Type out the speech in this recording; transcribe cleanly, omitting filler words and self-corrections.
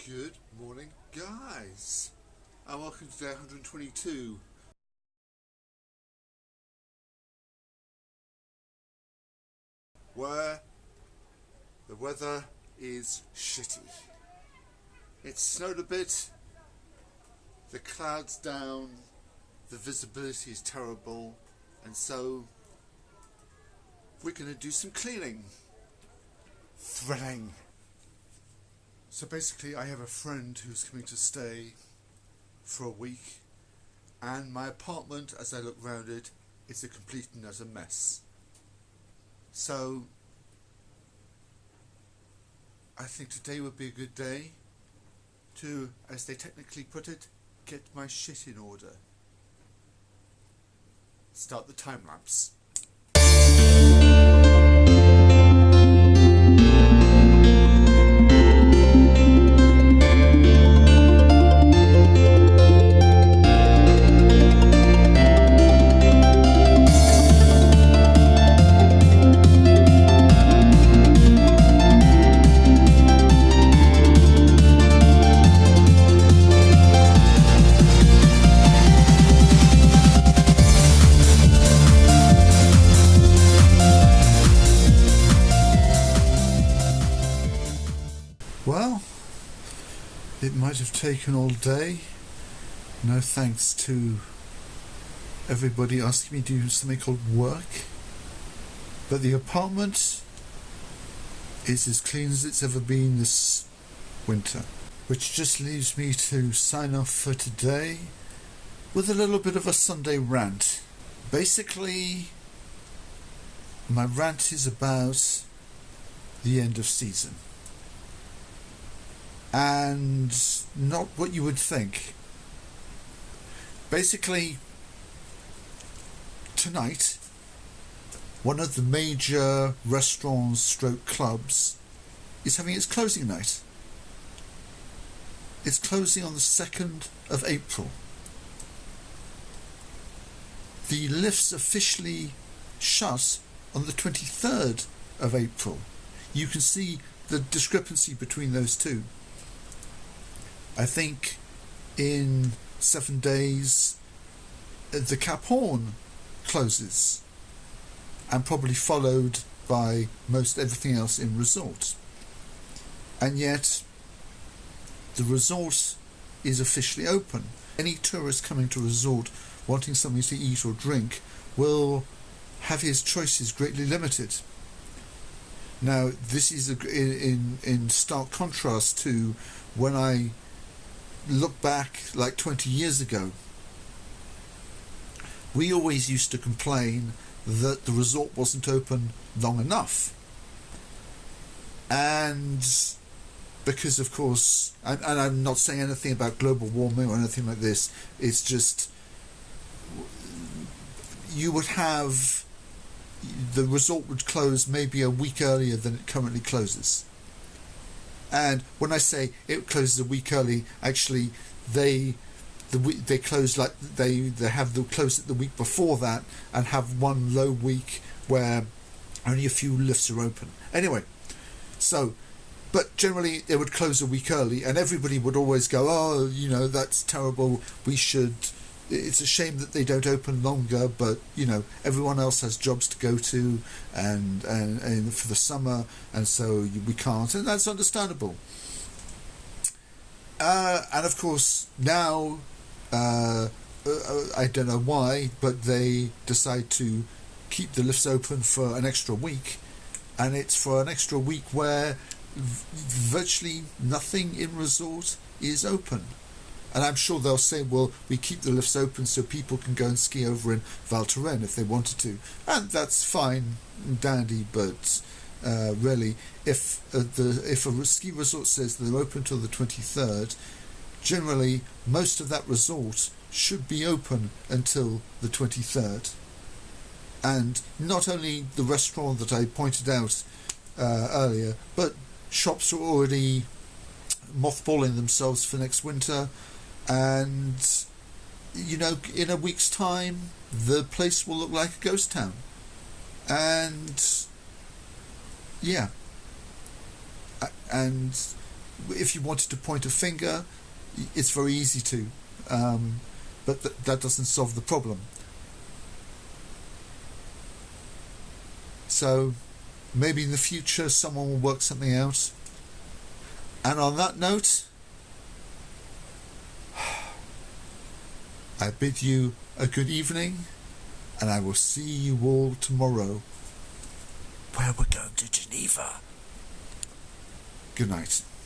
Good morning, guys, and welcome to day 122. Where the weather is shitty. It snowed a bit, the clouds down, the visibility is terrible, and so we're going to do some cleaning. Thrilling. So basically I have a friend who's coming to stay for a week, and my apartment, as I look round it, is a complete and utter mess. So I think today would be a good day to, as they technically put it, get my shit in order. Start the time lapse. Well, it might have taken all day. No thanks to everybody asking me to do something called work. But the apartment is as clean as it's ever been this winter. Which just leaves me to sign off for today with a little bit of a Sunday rant. Basically, my rant is about the end of season. And not what you would think. Basically, tonight, one of the major restaurants stroke clubs is having its closing night. It's closing on the 2nd of April. The lifts officially shut on the 23rd of April. You can see the discrepancy between those two. I think in 7 days the Cap Horn closes, and probably followed by most everything else in resort. And yet the resort is officially open. Any tourist coming to resort wanting something to eat or drink will have his choices greatly limited. Now this is in stark contrast to when I look back like 20 years ago. We always used to complain that the resort wasn't open long enough, and because of course, and I'm not saying anything about global warming or anything like this, it's just you would have the resort would close maybe a week earlier than it currently closes. And when I say it closes a week early, actually they close like they have the close it the week before that, and have one low week where only a few lifts are open. Anyway, so but generally they would close a week early, and everybody would always go, oh, you know, that's terrible. It's a shame that they don't open longer, but you know, everyone else has jobs to go to, and for the summer, and so we can't, and that's understandable. And of course now, I don't know why, but they decide to keep the lifts open for an extra week, and it's for an extra week where virtually nothing in resort is open. And I'm sure they'll say, well, we keep the lifts open so people can go and ski over in Val Thorens if they wanted to. And that's fine and dandy, but really, if a ski resort says they're open till the 23rd, generally most of that resort should be open until the 23rd. And not only the restaurant that I pointed out earlier, but shops are already mothballing themselves for next winter. And you know, in a week's time the place will look like a ghost town. And yeah, and if you wanted to point a finger, it's very easy to, but that doesn't solve the problem. So maybe in the future someone will work something out. And on that note, I bid you a good evening, and I will see you all tomorrow, where we're going to Geneva. Good night.